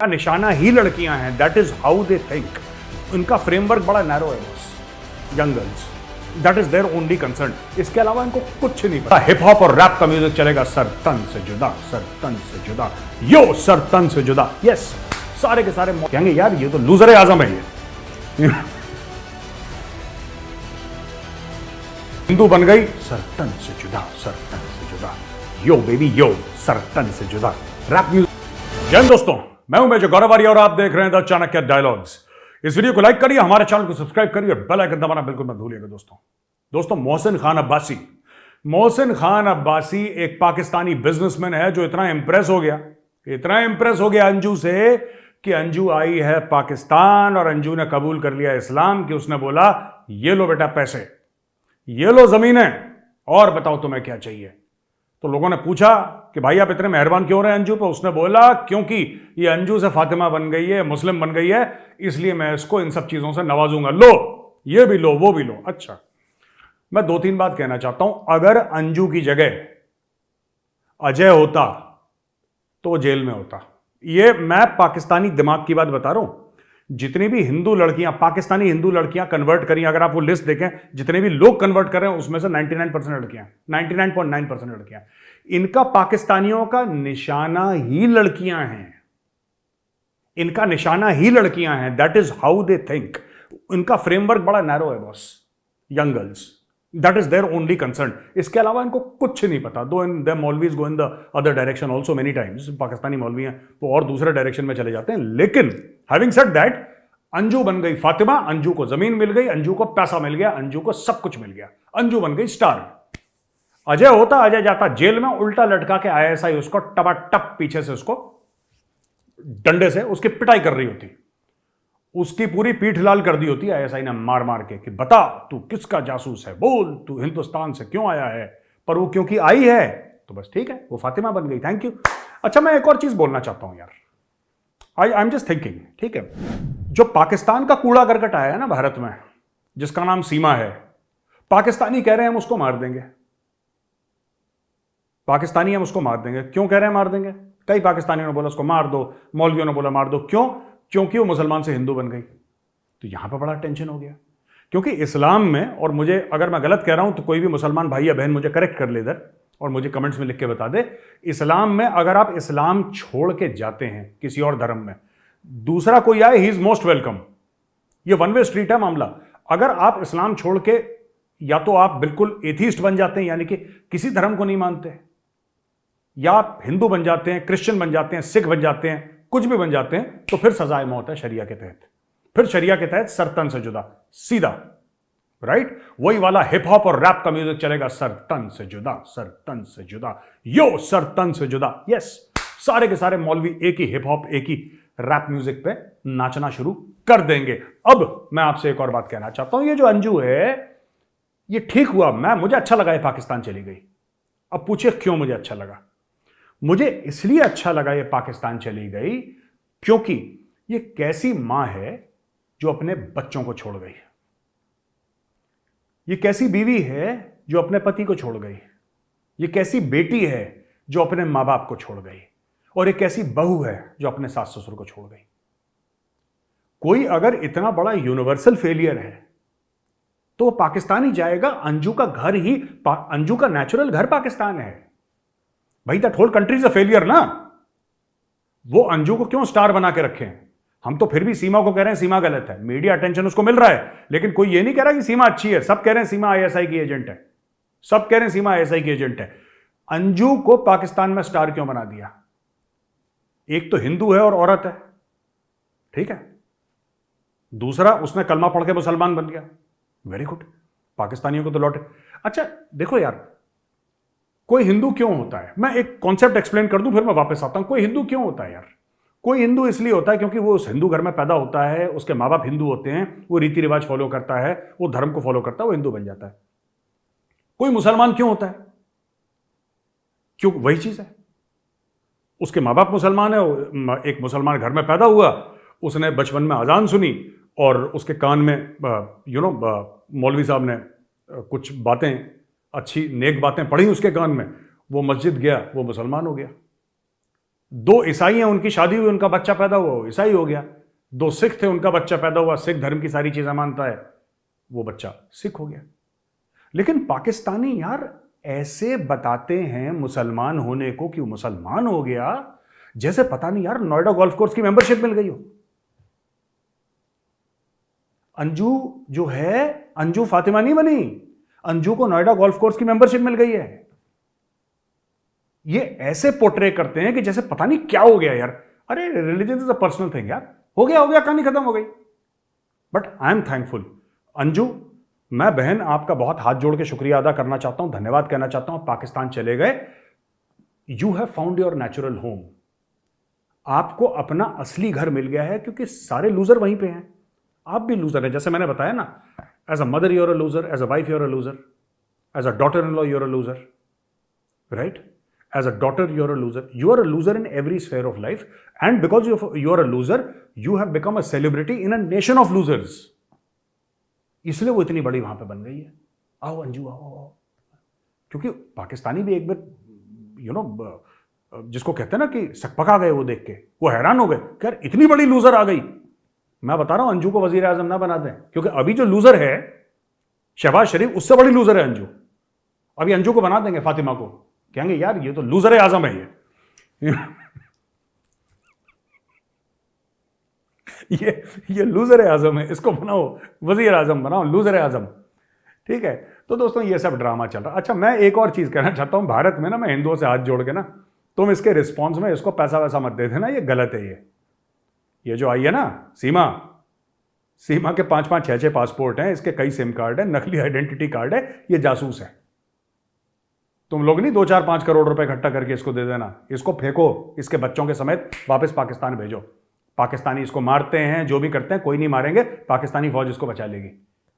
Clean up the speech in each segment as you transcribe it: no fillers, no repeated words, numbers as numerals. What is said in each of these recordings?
का निशाना ही लड़कियां हैं, that is how they think. उनका फ्रेमवर्क बड़ा नैरो है boss, young girls, that is their only concern. इसके अलावा इनको कुछ नहीं पता। हिप हॉप और रैप का म्यूजिक चलेगा सर तन से जुदा, सर तन से जुदा, यो सर तन से जुदा। यस, सारे के सारे कहेंगे यार ये तो लूजर आजम है ये। हिंदू बन गई सर तन से जुदा, सर तन से जुदा, यो बेबी यो, सर तन से जुदा रैप म्यूजिक। जय दोस्तों, मैं हूं मेजर गौरव आर्य और आप देख रहे हैं द चाणक्य डायलॉग्स। इस वीडियो को लाइक करिए, हमारे चैनल को सब्सक्राइब करिए और बेल आइकन दबाना बिल्कुल मत भूलिएगा। दोस्तों मोहसिन खान अब्बासी एक पाकिस्तानी बिजनेसमैन है जो इतना इंप्रेस हो गया अंजू से कि अंजू आई है पाकिस्तान और अंजू ने कबूल कर लिया इस्लाम कि उसने बोला ये लो बेटा पैसे, ये लो जमीनें, और बताओ तुम्हें क्या चाहिए। तो लोगों ने पूछा कि भाई आप इतने मेहरबान क्यों रहे अंजू पर। उसने बोला क्योंकि ये अंजू से फातिमा बन गई है, मुस्लिम बन गई है, इसलिए मैं इसको इन सब चीजों से नवाजूंगा। लो ये भी लो, वो भी लो। अच्छा, मैं 2-3 बात कहना चाहता हूं। अगर अंजू की जगह अजय होता तो वो जेल में होता। ये मैं पाकिस्तानी दिमाग की बात बता रहा हूं। जितनी भी हिंदू लड़कियां, पाकिस्तानी हिंदू लड़कियां कन्वर्ट करी, अगर आप वो लिस्ट देखें जितने भी लोग कन्वर्ट कर रहे हैं उसमें से 99% लड़कियां, 99.9% लड़कियां। इनका पाकिस्तानियों का निशाना ही लड़कियां हैं, इनका निशाना ही लड़कियां हैं, that is how they think. इनका फ्रेमवर्क बड़ा नैरो है boss, young girls, that is their only concern. इसके अलावा इनको कुछ नहीं पता। Though in the maulvis go in the other direction also many times. Pakistani मौलवी हैं वो और दूसरे डायरेक्शन में चले जाते हैं। लेकिन हैविंग सेड दैट, अंजू बन गई फातिमा, अंजू को जमीन मिल गई, अंजू को पैसा मिल गया, अंजू को सब कुछ मिल गया, अंजू बन गई स्टार। अजय होता, अजय जाता जेल में, उल्टा लटका के आईएसआई उसको टपाटप पीछे से उसको डंडे से उसकी पिटाई कर रही होती, उसकी पूरी पीठ लाल कर दी होती आईएसआई ने मार मार के कि बता तू किसका जासूस है, बोल तू हिंदुस्तान से क्यों आया है। पर वो क्योंकि आई है तो बस ठीक है, वो फातिमा बन गई। Thank you. अच्छा, मैं एक और चीज बोलना चाहता हूं यार, आई एम जस्ट थिंकिंग, ठीक है, जो पाकिस्तान का कूड़ा करकट आया है ना भारत में, जिसका नाम सीमा है, पाकिस्तानी कह रहे हैं हम उसको मार देंगे। पाकिस्तानी हम उसको मार देंगे। क्यों कह रहे हैं मार देंगे? कई पाकिस्तानियों ने बोला उसको मार दो, मौलवियों ने बोला मार दो। क्यों? क्योंकि वो मुसलमान से हिंदू बन गई। तो यहां पर बड़ा टेंशन हो गया, क्योंकि इस्लाम में, और मुझे अगर मैं गलत कह रहा हूं तो कोई भी मुसलमान भाई या बहन मुझे करेक्ट कर ले इधर और मुझे कमेंट्स में लिख के बता दे। इस्लाम में अगर आप इस्लाम छोड़ के जाते हैं किसी और धर्म में, दूसरा कोई आए, ही इज मोस्ट वेलकम। ये वन वे स्ट्रीट है मामला। अगर आप इस्लाम छोड़ के या तो आप बिल्कुल एथीस्ट बन जाते हैं, यानी कि किसी धर्म को नहीं मानते, या आप हिंदू बन जाते हैं, क्रिश्चियन बन जाते हैं, सिख बन जाते हैं, कुछ भी बन जाते हैं, तो फिर सजाए मौत है शरिया के तहत। फिर शरिया के तहत सरतन से जुदा, सीधा, राइट। वही वाला हिप हॉप और रैप का म्यूजिक चलेगा सरतन से जुदा, सरतन से जुदा, यो सरतन से जुदा। यस, सारे के सारे मौलवी एक ही हिप हॉप, एक ही रैप म्यूजिक पे नाचना शुरू कर देंगे। अब मैं आपसे एक और बात कहना चाहता हूं। ये जो अंजू है, ये ठीक हुआ, मुझे अच्छा लगा ये पाकिस्तान चली गई। अब पूछिए क्यों मुझे अच्छा लगा। मुझे इसलिए अच्छा लगा ये पाकिस्तान चली गई क्योंकि ये कैसी मां है जो अपने बच्चों को छोड़ गई, ये कैसी बीवी है जो अपने पति को छोड़ गई, ये कैसी बेटी है जो अपने मां बाप को छोड़ गई, और एक ऐसी बहू है जो अपने सास ससुर को छोड़ गई। कोई अगर इतना बड़ा यूनिवर्सल फेलियर है तो वो पाकिस्तान ही जाएगा। अंजू का घर ही, अंजू का नेचुरल घर पाकिस्तान है भाई। That whole country is a failure ना। वो अंजू को क्यों स्टार बना के रखें? हम तो फिर भी सीमा को कह रहे हैं सीमा गलत है, मीडिया अटेंशन उसको मिल रहा है, लेकिन कोई ये नहीं कह रहा कि सीमा अच्छी है। सब कह रहे हैं सीमा आईएसआई की एजेंट है, सब कह रहे हैं सीमा आईएसआई की एजेंट है। अंजू को पाकिस्तान में स्टार क्यों बना दिया? एक तो हिंदू है और औरत है, ठीक है। दूसरा, उसने कलमा पढ़ के मुसलमान बन गया, वेरी गुड, पाकिस्तानियों को तो लौटे। अच्छा देखो यार, कोई हिंदू क्यों होता है? मैं एक कॉन्सेप्ट एक्सप्लेन कर दूं फिर मैं वापस आता हूं। कोई हिंदू क्यों होता है यार? कोई हिंदू इसलिए होता है क्योंकि वो उस हिंदू घर में पैदा होता है, उसके माँ बाप हिंदू होते हैं, वो रीति रिवाज फॉलो करता है, वो धर्म को फॉलो करता है, वो हिंदू बन जाता है। कोई मुसलमान क्यों होता है? क्यों? वही चीज है, उसके माँ बाप मुसलमान है, एक मुसलमान घर में पैदा हुआ, उसने बचपन में अजान सुनी और उसके कान में मौलवी साहब ने कुछ बातें, अच्छी नेक बातें पढ़ी उसके कान में, वो मस्जिद गया, वो मुसलमान हो गया। 2 ईसाई हैं, उनकी शादी हुई, उनका बच्चा पैदा हुआ, वो ईसाई हो गया। 2 सिख थे, उनका बच्चा पैदा हुआ, सिख धर्म की सारी चीजें मानता है, वो बच्चा सिख हो गया। लेकिन पाकिस्तानी यार ऐसे बताते हैं मुसलमान होने को कि वो मुसलमान हो गया, जैसे पता नहीं यार नोएडा गोल्फ कोर्स की मेंबरशिप मिल गई हो। अंजू जो है, अंजू फातिमा नहीं बनी, अंजू को नोएडा गोल्फ कोर्स की मेंबरशिप मिल गई है। ये ऐसे पोर्ट्रे करते हैं कि जैसे पता नहीं क्या हो गया यार। अरे religion is a personal thing यार, हो गया, कहानी खत्म हो गई। But I am thankful Anju, मैं बहन आपका बहुत हाथ जोड़ के शुक्रिया अदा करना चाहता हूं, धन्यवाद कहना चाहता हूं। पाकिस्तान चले गए, you have found your natural home. आपको अपना असली घर मिल गया है, क्योंकि सारे लूजर वहीं पे हैं। आप भी लूजर हैं, जैसे मैंने बताया ना, as a mother you're a loser, as a wife you're a loser, as a daughter in law you're a loser, right? As a daughter, you're a loser. You are a loser in every sphere of life. And because you are a loser, you have become a celebrity in a nation of losers. इसलिए वो इतनी बड़ी वहां पे बन गई है। आओ अंजू, आओ। क्योंकि पाकिस्तानी भी एक बार जिसको कहते हैं ना कि सकपका गए, वो देख के वो हैरान हो गए कि यार इतनी बड़ी लूजर आ गई। मैं बता रहा हूं अंजू को वजीर आजम ना बना दें, क्योंकि अभी जो लूजर है शहबाज शरीफ, उससे बड़ी लूजर है अंजू। अभी अंजू को बना देंगे फातिमा को, कहेंगे यार ये तो लूजर आजम है ये लूजर आजम है, इसको बनाओ वजीर आजम, बनाओ लूजर आजम। ठीक है, तो दोस्तों ये सब ड्रामा चल रहा। अच्छा, मैं एक और चीज कहना चाहता हूं, भारत में ना, मैं हिंदुओं से हाथ जोड़ के ना, तुम इसके रिस्पॉन्स में इसको पैसा वैसा मत दे देना, ये गलत है। ये जो आई है ना सीमा के 5-5, 6-6 पासपोर्ट हैं, इसके कई सिम कार्ड है, नकली आइडेंटिटी कार्ड है, ये जासूस है। तुम लोग नहीं 2-4-5 करोड़ रुपए इकट्ठा करके इसको दे देना, इसको फेंको, इसके बच्चों के समेत वापस पाकिस्तान भेजो। पाकिस्तानी इसको मारते हैं, जो भी करते हैं, कोई नहीं मारेंगे, पाकिस्तानी फौज इसको बचा लेगी।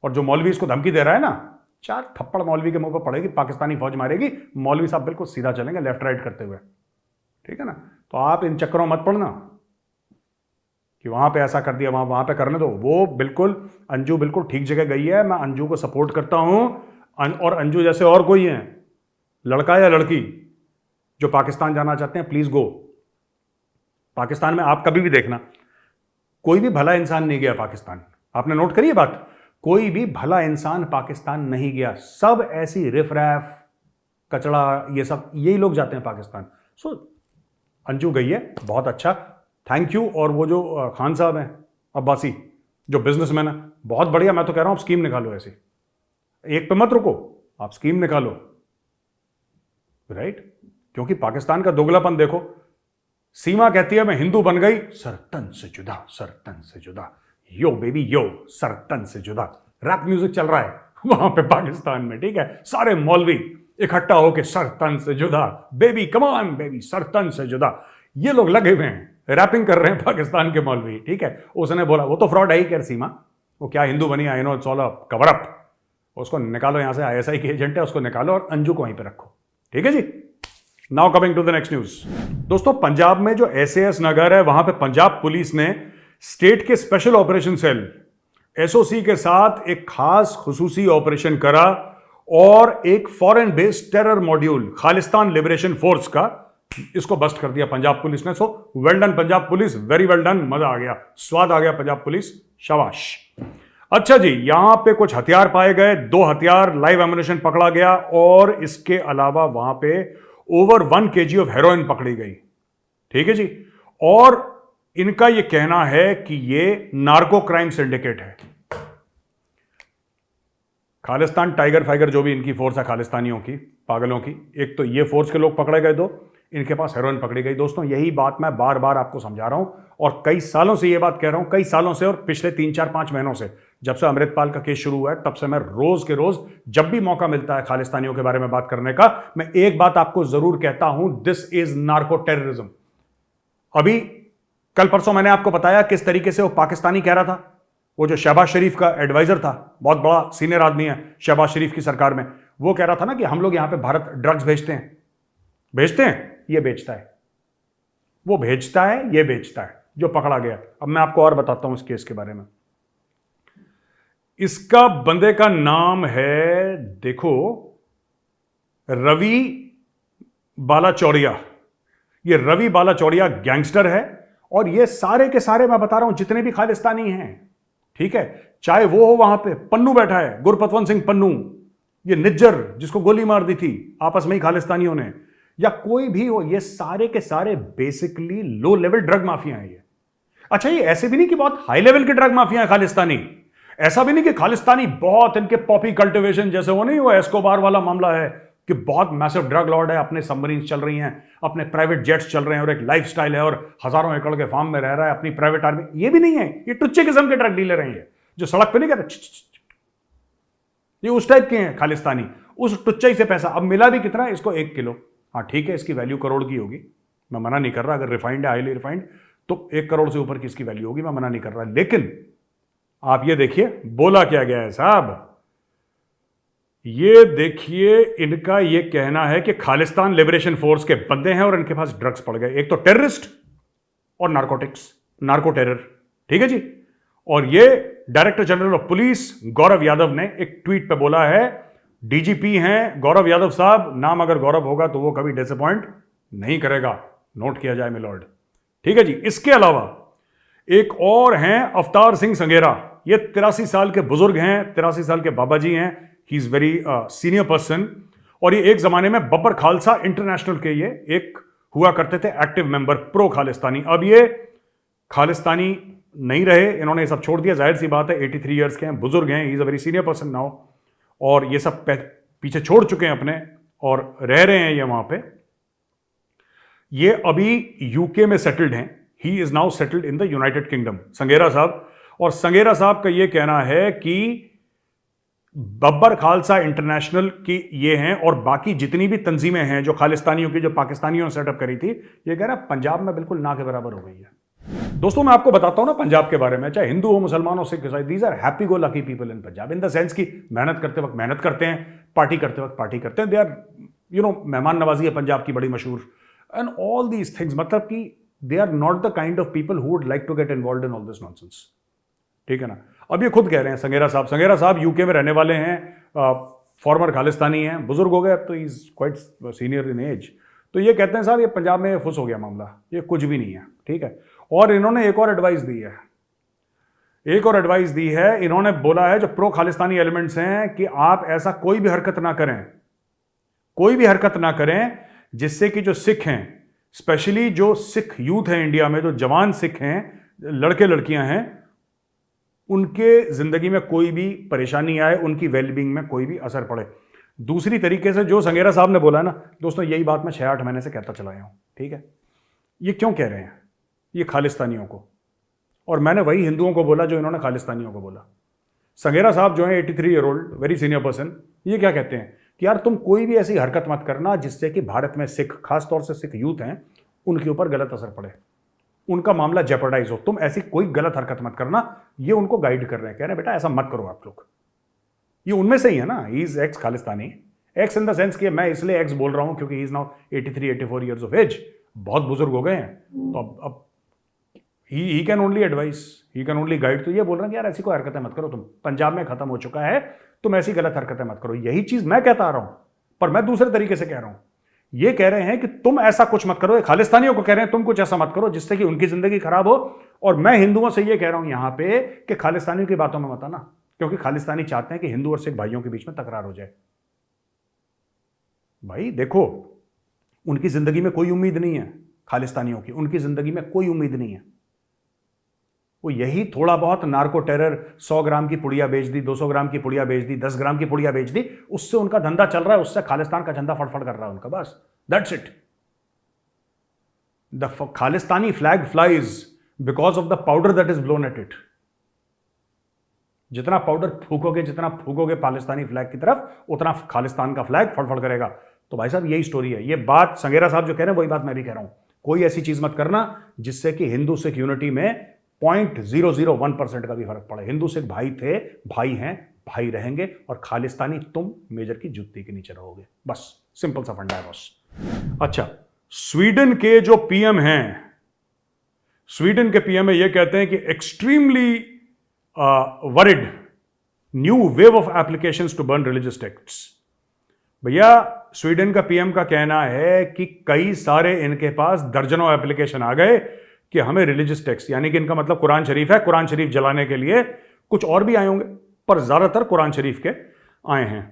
और जो मौलवी इसको धमकी दे रहा है ना, 4 थप्पड़ मौलवी के मुंह पर पड़ेगी, पाकिस्तानी फौज मारेगी, मौलवी साहब बिल्कुल सीधा चलेंगे, लेफ्ट राइट करते हुए। ठीक है ना? तो आप इन चक्करों मत पड़ना कि वहां पे ऐसा कर दिया, वहां पे करने दो। वो बिल्कुल अंजू बिल्कुल ठीक जगह गई है, मैं अंजू को सपोर्ट करता हूं। और अंजू जैसे और कोई है, लड़का या लड़की जो पाकिस्तान जाना चाहते हैं, प्लीज गो। पाकिस्तान में आप कभी भी देखना, कोई भी भला इंसान नहीं गया पाकिस्तान। आपने नोट करी ये बात? कोई भी भला इंसान पाकिस्तान नहीं गया, सब ऐसी रिफरैफ, कचड़ा, ये सब यही लोग जाते हैं पाकिस्तान। सो अंजू गई है, बहुत अच्छा, थैंक यू। और वो जो खान साहब हैं अब्बासी, जो बिजनेसमैन है, बहुत बढ़िया। मैं तो कह रहा हूं आप स्कीम निकालो ऐसी, एक पे मत रुको, आप स्कीम निकालो, राइट? क्योंकि पाकिस्तान का दोगलापन देखो। सीमा कहती है मैं हिंदू बन गई, सरतन से जुदा, सरतन से जुदा, यो बेबी यो, सरतन से जुदा। रैप म्यूजिक चल रहा है वहां पे पाकिस्तान में, ठीक है? सारे मौलवी इकट्ठा होके सरतन से जुदा, बेबी कम ऑन बेबी, सरतन से जुदा। ये लोग लगे हुए हैं, रैपिंग कर रहे हैं पाकिस्तान के मौलवी, ठीक है? उसने बोला वो तो फ्रॉड है ही, क्या सीमा, वो क्या हिंदू बनी, I know it's all a cover up, उसको निकालो यहां से, आईएसआई की एजेंट है, उसको निकालो और अंजू को वहीं पे रखो। ठीक है जी? Now coming to the next news. दोस्तों, पंजाब में जो एसएएस नगर है, वहां पे पंजाब पुलिस ने स्टेट के स्पेशल ऑपरेशन सेल एसओसी के साथ एक खास खुसूसी ऑपरेशन करा और एक foreign based terror module Khalistan liberation force का इसको बस्ट कर दिया पंजाब पुलिस ने। So well done Punjab police, very well done, मजा आ गया, स्वाद आ गया पंजाब पुलिस, शाबाश। अच्छा जी, यहां पे कुछ हथियार पाए गए, 2 हथियार, लाइव एमुनेशन पकड़ा गया और इसके अलावा वहां पे ओवर 1 kg ऑफ हेरोइन पकड़ी गई। ठीक है जी? और इनका यह कहना है कि ये नार्को क्राइम सिंडिकेट है। खालिस्तान टाइगर फाइगर जो भी इनकी फोर्स है खालिस्तानियों की, पागलों की, एक तो ये फोर्स के लोग पकड़े गए, 2 इनके पास हेरोइन पकड़ी गई। दोस्तों, यही बात मैं बार बार आपको समझा रहा हूं और कई सालों से ये बात कह रहा हूं, कई सालों से, और पिछले 3-4-5 महीनों से, जब से अमृतपाल का केस शुरू हुआ है, तब से मैं रोज के रोज जब भी मौका मिलता है खालिस्तानियों के बारे में बात करने का, मैं एक बात आपको जरूर कहता हूं, दिस इज नार्को टेररिज्म। अभी कल परसों मैंने आपको बताया किस तरीके से वो पाकिस्तानी कह रहा था, वो जो शहबाज शरीफ का एडवाइजर था, बहुत बड़ा सीनियर आदमी है शहबाज शरीफ की सरकार में, वो कह रहा था ना कि हम लोग यहां पे भारत ड्रग्स भेजते हैं, ये बेचता है, वो भेजता है, ये बेचता है, जो पकड़ा गया। अब मैं आपको और बताता हूं इस केस के बारे में। इसका बंदे का नाम है, देखो, रवि बालाचौरिया। ये रवि बालाचौरिया गैंगस्टर है, और ये सारे के सारे मैं बता रहा हूं जितने भी खालिस्तानी हैं, ठीक है, चाहे वो हो वहां पे पन्नू बैठा है, गुरपतवंत सिंह पन्नू, ये निज्जर जिसको गोली मार दी थी आपस में ही खालिस्तानियों ने, या कोई भी हो, ये सारे के सारे basically low level drug mafia हैं ये। अच्छा, ये ऐसे भी नहीं कि बहुत हाई लेवल के ड्रग माफिया है खालिस्तानी, ऐसा भी नहीं कि खालिस्तानी बहुत इनके पॉपी कल्टिवेशन जैसे वो नहीं, वो एस्कोबार वाला मामला है कि बहुत मैसिव ड्रग लॉर्ड है, अपने सबमरीन चल रही हैं, अपने प्राइवेट जेट्स चल रहे हैं, और एक लाइफस्टाइल है, और हजारों एकड़ के फार्म में रह रहा है, अपनी प्राइवेट आर्मी, ये भी नहीं है। ये टुच्चे किस्म के ड्रग डीलर हैं, ये जो सड़क पे नहीं कहते, ये उस टाइप के हैं खालिस्तानी, उस टुच्चाई से पैसा। अब मिला भी कितना, इसको 1 किलो, हाँ ठीक है, इसकी वैल्यू करोड़ की होगी, मैं मना नहीं कर रहा, अगर रिफाइंड है, हाईली रिफाइंड, तो 1 करोड़ से ऊपर की इसकी वैल्यू होगी, मैं मना नहीं कर रहा। लेकिन आप ये देखिए बोला क्या गया है साहब, ये देखिए, इनका ये कहना है कि खालिस्तान लिबरेशन फोर्स के बंदे हैं और इनके पास ड्रग्स पड़ गए, एक तो टेररिस्ट और नार्कोटिक्स, नार्को टेरर, ठीक है जी। और ये director general of police Gaurav Yadav ने एक ट्वीट पे बोला है, डीजीपी हैं गौरव यादव साहब, नाम अगर गौरव होगा तो वो कभी डिसअपॉइंट नहीं करेगा, नोट किया जाए मिलॉर्ड, ठीक है जी। इसके अलावा एक और हैं अवतार सिंह संघेरा, ये 83 साल के बुजुर्ग हैं, 83 साल के बाबा जी हैं, he is very senior person, और ये एक जमाने में बब्बर खालसा इंटरनेशनल के ये एक हुआ करते थे एक्टिव मेंबर, प्रो खालिस्तानी। अब ये खालिस्तानी नहीं रहे, इन्होंने सब छोड़ दिया, जाहिर सी बात है, 83 ईयर्स के हैं, बुजुर्ग हैं, he is a very senior person now, और ये सब पीछे छोड़ चुके हैं अपने, और रह रहे हैं ये वहां पे। ये अभी यूके में सेटल्ड हैं, he is now settled in the United Kingdom, Sanghera sahab. और संघेरा साहब का ये कहना है कि बब्बर खालसा इंटरनेशनल की ये हैं, और बाकी जितनी भी तंजीमें हैं जो खालिस्तानियों की, जो पाकिस्तानियों ने सेटअप करी थी, ये कह रहा है पंजाब में बिल्कुल ना के बराबर हो गई है। दोस्तों मैं आपको बताता हूं ना पंजाब के बारे में, चाहे हिंदू हो, मुसलमान हो, सिख ईसाई, these are happy go lucky people in Punjab, in the sense की मेहनत करते वक्त मेहनत करते हैं, पार्टी करते वक्त पार्टी करते हैं, दे आर मेहमान नवाजी है पंजाब की बड़ी मशहूर, एंड ऑल दीज थिंग्स, मतलब कि they are not the kind of people who would like to get involve in all this nonsense, ठीक है ना। अब ये खुद कह रहे हैं संघेरा साहब यूके में रहने वाले हैं, फॉर्मर खालिस्तानी हैं, बुजुर्ग हो गए अब तो, is quite senior in age, तो ये कहते हैं साहब ये पंजाब में फुस हो गया मामला, ये कुछ भी नहीं है, ठीक है। और इन्होंने एक और एडवाइस दी है, इन्होंने बोला है जो प्रो खालिस्तानी एलिमेंट्स हैं कि आप ऐसा कोई भी हरकत ना करें जिससे कि जो सिख हैं, स्पेशली जो सिख यूथ है इंडिया में, जो जवान सिख हैं, लड़के लड़कियां हैं, उनके जिंदगी में कोई भी परेशानी आए, उनकी वेलबींग में कोई भी असर पड़े। दूसरी तरीके से जो संघेरा साहब ने बोला है ना दोस्तों, यही बात मैं 6-8 महीने से कहता चला आया हूं, ठीक है। ये क्यों कह रहे हैं ये खालिस्तानियों को, और मैंने वही हिंदुओं को बोला जो इन्होंने खालिस्तानियों को बोला। संघेरा साहब जो है 83 year old, very senior person, ये क्या कहते हैं कि यार तुम कोई भी ऐसी हरकत मत करना जिससे कि भारत में सिख, खासतौर से सिख यूथ हैं, उनके ऊपर गलत असर पड़े, उनका मामला जेपर्डाइज हो, तुम ऐसी कोई गलत हरकत मत करना। ये उनको गाइड कर रहे हैं, कह रहे हैं बेटा ऐसा मत करो आप लोग। ये उनमें से ही है ना, he is ex Khalistani, ex in the sense कि मैं इसलिए एक्स बोल रहा हूं क्योंकि he is now 83-84 years of age, बहुत बुजुर्ग हो गए हैं, तो अब he can only advise, he can only guide. तो ये बोल रहे हैं कि यार ऐसी कोई हरकतें मत करो, तुम पंजाब में खत्म हो चुका है, तुम ऐसी गलत हरकतें मत करो। यही चीज मैं कहता आ रहा हूं, पर मैं दूसरे तरीके से कह रहा हूं। ये कह रहे हैं कि तुम ऐसा कुछ मत करो, खालिस्तानियों को कह रहे हैं तुम कुछ ऐसा मत करो जिससे कि उनकी जिंदगी खराब हो। और मैं हिंदुओं से ये कह रहा हूं यहां पे कि खालिस्तानियों की बातों में मत आना, क्योंकि खालिस्तानी चाहते हैं कि हिंदू और सिख भाइयों के बीच में तकरार हो जाए। भाई देखो, उनकी जिंदगी में कोई उम्मीद नहीं है, खालिस्तानियों की उनकी जिंदगी में कोई उम्मीद नहीं है। वो यही थोड़ा बहुत नार्को टेरर, 100 ग्राम की पुड़िया बेच दी, 200 ग्राम की पुड़िया बेच दी, 10 ग्राम की पुड़िया बेच दी, उससे उनका धंधा चल रहा है, उससे खालिस्तान का झंडा फड़फड़ कर रहा है उनका, बस that's it. The Khalistani flag flies because of the powder that is blown at it. जितना पाउडर फूकोगे पाकिस्तानी फ्लैग की तरफ, उतना खालिस्तान का फ्लैग फड़फड़ करेगा। तो भाई साहब यही स्टोरी है। ये बात संघेरा साहब जो कह रहे हैं वही बात मैं भी कह रहा हूं, कोई ऐसी चीज मत करना जिससे कि हिंदू सिख यूनिटी में 0.001% का भी फर्क पड़े। हिंदू सिख भाई थे, भाई हैं, भाई रहेंगे, और खालिस्तानी तुम मेजर की जुत्ती के नीचे रहोगे, बस सिंपल सा फंडा है बॉस। अच्छा, स्वीडन के जो पीएम हैं, स्वीडन के पीएम ये कहते हैं कि extremely worried new wave of applications to burn religious texts. भैया स्वीडन का पीएम का कहना है कि कई सारे इनके पास दर्जनों एप्लीकेशन आ गए कि हमें रिलीजियस टेक्स्ट, यानी कि इनका मतलब कुरान शरीफ है, कुरान शरीफ जलाने के लिए। कुछ और भी आए होंगे पर ज्यादातर कुरान शरीफ के आए हैं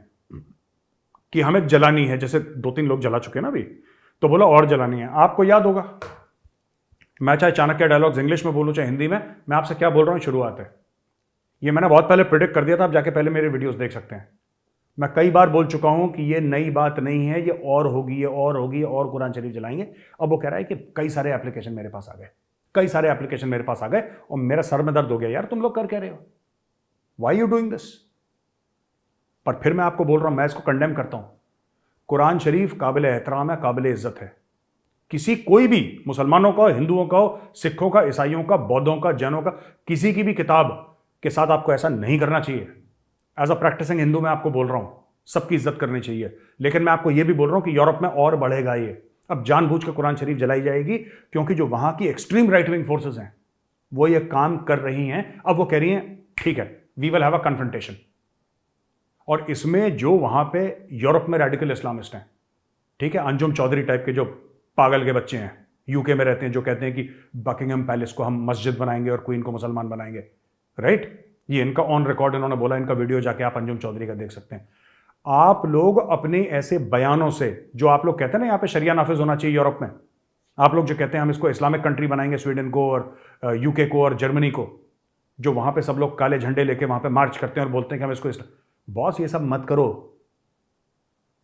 कि हमें जलानी है। जैसे 2-3 लोग जला चुके ना अभी, तो बोला और जलानी है। आपको याद होगा, मैं चाहे चाणक्य डायलॉग्स इंग्लिश में बोलूं चाहे हिंदी में, मैं आपसे क्या बोल रहा हूं, शुरुआत है। ये मैंने बहुत पहले प्रिडिक्ट कर दिया था, आप जाके पहले मेरे वीडियोस देख सकते हैं। मैं कई बार बोल चुका हूं कि ये नई बात नहीं है, ये और होगी, ये और होगी, और कुरान शरीफ जलाएंगे। अब वो कह रहा है कि कई सारे एप्लीकेशन मेरे पास आ गए, कई सारे एप्लीकेशन मेरे पास आ गए, और मेरा सर में दर्द हो गया। यार तुम लोग कर क्या रहे हो, वाई यू डूइंग दिस? पर फिर मैं आपको बोल रहा हूं, मैं इसको कंडेम करता हूं। कुरान शरीफ काबिल एहतराम है, काबिल इज्जत है। किसी कोई भी मुसलमानों का, हिंदुओं का, सिखों का, ईसाइयों का, बौद्धों का, जैनों का, किसी की भी किताब के साथ आपको ऐसा नहीं करना चाहिए। एज अ प्रैक्टिसिंग हिंदू मैं आपको बोल रहा हूं, सबकी इज्जत करनी चाहिए। लेकिन मैं आपको यह भी बोल रहा हूं कि यूरोप में और बढ़ेगा ये। अब जानबूझ के कुरान शरीफ जलाई जाएगी, क्योंकि जो वहां की एक्सट्रीम राइट विंग फोर्सेस हैं वो ये काम कर रही हैं। अब वो कह रही हैं ठीक है, we will have a confrontation. और इसमें जो वहां पे यूरोप में रेडिकल इस्लामिस्ट हैं, ठीक है, अंजुम चौधरी टाइप के जो पागल के बच्चे हैं, यूके में रहते हैं, जो कहते हैं कि बकिंगम पैलेस को हम मस्जिद बनाएंगे और क्वीन को मुसलमान बनाएंगे, राइट? ये इनका ऑन रिकॉर्ड इन्होंने बोला, इनका वीडियो जाके आप अंजुम चौधरी का देख सकते हैं। आप लोग अपने ऐसे बयानों से, जो आप लोग कहते हैं ना यहाँ पे शरिया नाफिज होना चाहिए यूरोप में, आप लोग जो कहते हैं हम इसको इस्लामिक कंट्री बनाएंगे, स्वीडन को और यूके को और जर्मनी को, जो वहां पे सब लोग काले झंडे लेके वहां पे मार्च करते हैं और बोलते हैं कि हम इसको बॉस ये सब मत करो।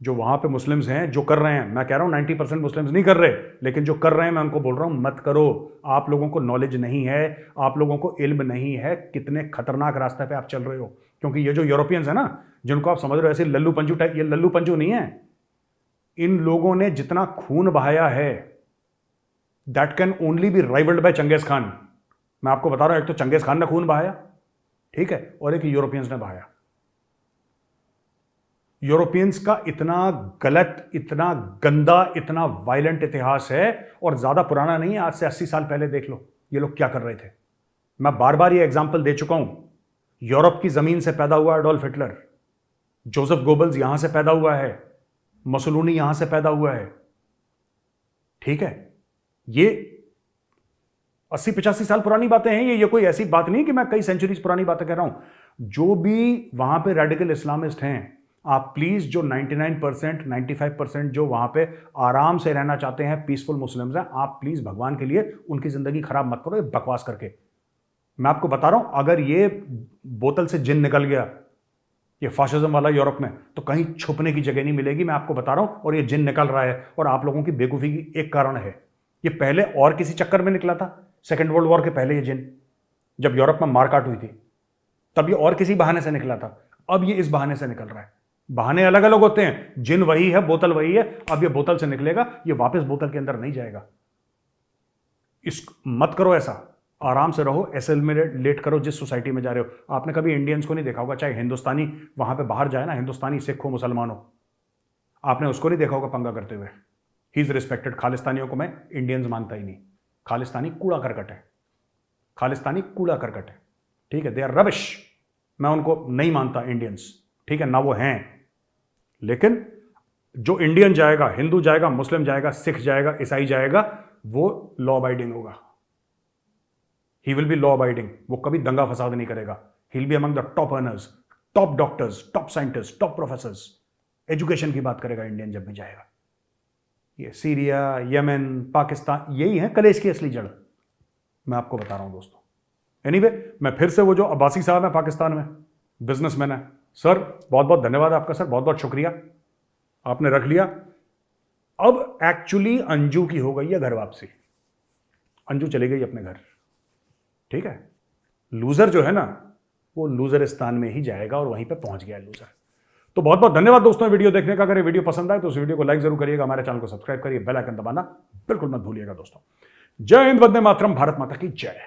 जो वहां पे मुस्लिम्स हैं जो कर रहे हैं, मैं कह रहा हूं 90% मुस्लिम्स नहीं कर रहे, लेकिन जो कर रहे हैं मैं उनको बोल रहा हूं मत करो। आप लोगों को नॉलेज नहीं है, आप लोगों को इल्म नहीं है, कितने खतरनाक रास्ते पे आप चल रहे हो। क्योंकि ये जो यूरोपियंस है ना, जिनको आप समझ रहे हो ऐसे लल्लू पंजू टाइप, ये लल्लू पंजू नहीं है। इन लोगों ने जितना खून बहाया है, that can only be rivalled by Changez Khan. मैं आपको बता रहा हूं, एक तो चंगेज खान ने खून बहाया, ठीक है, और एक यूरोपियंस ने बहाया। यूरोपियंस का इतना गलत, इतना गंदा, इतना वायलेंट इतिहास है, और ज्यादा पुराना नहीं है, आज से 80 साल पहले देख लो ये लोग क्या कर रहे थे। मैं बार बार ये एग्जांपल दे चुका हूं। यूरोप की जमीन से पैदा हुआ एडोल्फ हिटलर, जोसेफ गोबल्स यहां से पैदा हुआ है, मसोलिनी यहां से पैदा हुआ है, ठीक है। ये 80-85 साल पुरानी बातें हैं, ये कोई ऐसी बात नहीं कि मैं कई सेंचुरीज पुरानी बातें कह रहा हूं। जो भी वहां पे रेडिकल इस्लामिस्ट हैं, आप प्लीज, जो 99%, 95% जो वहां पे आराम से रहना चाहते हैं, पीसफुल मुस्लिम्स हैं, आप प्लीज भगवान के लिए उनकी जिंदगी खराब मत करो ये बकवास करके। मैं आपको बता रहा हूं, अगर ये बोतल से जिन निकल गया, ये फाशिज्म वाला यूरोप में, तो कहीं छुपने की जगह नहीं मिलेगी, मैं आपको बता रहा हूं। और ये जिन निकल रहा है, और आप लोगों की बेवकूफी की एक कारण है, ये पहले और किसी चक्कर में निकला था। सेकेंड वर्ल्ड वॉर के पहले ये जिन, जब यूरोप में मारकाट हुई थी, तब ये और किसी बहाने से निकला था। अब ये इस बहाने से निकल रहा है। बहाने अलग अलग होते हैं, जिन वही है, बोतल वही है। अब ये बोतल से निकलेगा, ये वापस बोतल के अंदर नहीं जाएगा। इस मत करो ऐसा, आराम से रहो, एसिमिलेट करो जिस सोसाइटी में जा रहे हो। आपने कभी इंडियंस को नहीं देखा होगा, चाहे हिंदुस्तानी वहां पे बाहर जाए ना, हिंदुस्तानी, सिख हो, मुसलमान हो, आपने उसको नहीं देखा होगा पंगा करते हुए। He is respected. खालिस्तानियों को मैं इंडियंस मानता ही नहीं। खालिस्तानी कूड़ा करकट है, खालिस्तानी कूड़ा करकट है, ठीक है, दे आर रबिश। मैं उनको नहीं मानता इंडियंस, ठीक है ना, वो हैं। लेकिन जो इंडियन जाएगा, हिंदू जाएगा, मुस्लिम जाएगा, सिख जाएगा, ईसाई जाएगा, वो लॉ अबाइडिंग होगा। He will be law abiding. वो कभी दंगा फसाद नहीं करेगा। He will be among the top earners, top doctors, top scientist, top professors. Education की बात करेगा इंडियन जब भी जाएगा। ये सीरिया, यमन, पाकिस्तान, यही है कलेश की असली जड़। मैं आपको बता रहा हूं दोस्तों। एनीवे, मैं फिर से, वो जो अब्बासी साहब है पाकिस्तान में, बिजनेसमैन है, सर बहुत बहुत धन्यवाद आपका, सर बहुत बहुत शुक्रिया, आपने रख लिया। अब एक्चुअली अंजू की हो गई है घर वापसी। अंजू चली गई अपने घर, ठीक है। लूजर जो है ना, वो लूजरिस्तान में ही जाएगा, और वहीं पे पहुंच गया लूजर। तो बहुत बहुत धन्यवाद दोस्तों वीडियो देखने का। अगर ये वीडियो पसंद आए तो उस वीडियो को लाइक जरूर करिएगा, हमारे चैनल को सब्सक्राइब करिए, बेल आइकन दबाना बिल्कुल मत भूलिएगा दोस्तों। जय हिंद, वंदे मातरम, भारत माता की जय।